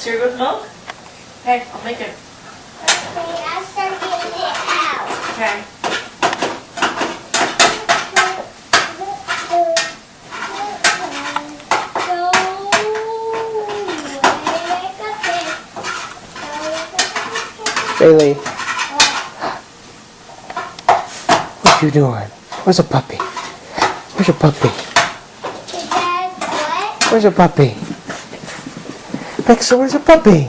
Cereal with milk? Okay, I'll make it. Okay, I'll start getting it out. Okay. Bailey, what you doing? Where's a puppy? Where's your puppy? Dad, what? Where's your puppy? Maxa, where's your puppy?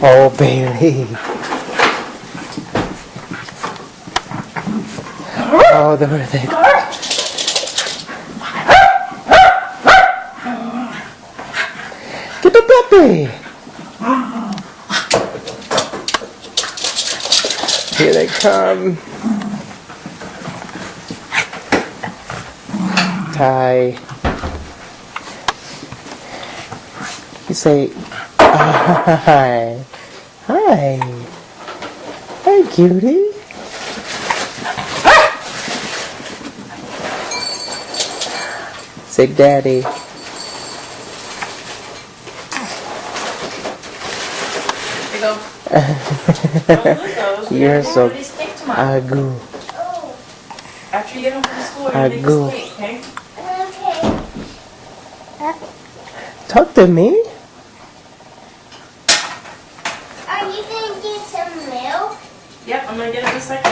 Oh, Bailey. Oh, there they go. Get the puppy! Here they come. Ty. You say, hi. Hi. Hi, cutie. Say, daddy. There you go. Don't lose those. We You're gotta so go to this cake tomorrow. agoo. Oh, After you get home from school, you're going to Agoo. make this cake, okay? okay. Talk to me. Are you going to get some milk? Yep, I'm going to get it in a second.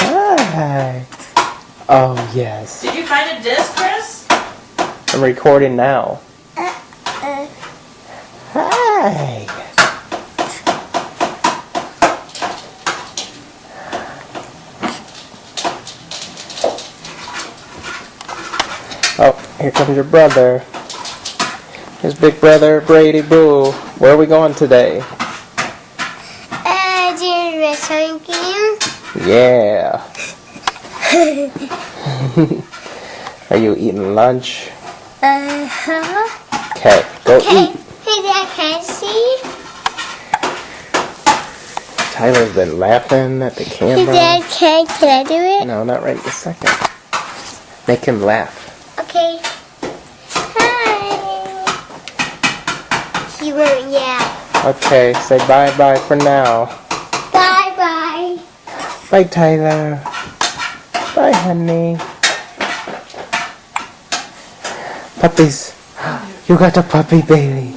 Hi. Oh, yes. Did you find a disc, Chris? I'm recording now. Hi. Oh, here comes your brother. His big brother, Brady Boo. Where are we going today? To the restaurant game. Yeah. Are you eating lunch? Uh-huh. Okay, go Okay. eat. Hey, Dad, can I see? Tyler's been laughing at the Hey, camera. Dad, can I do it? No, not right this second. Make him laugh. Okay. Hi. He won't yet. Okay, say bye-bye for now. Bye-bye. Bye, Tyler. Bye, honey. Puppies. You got a puppy, Bailey.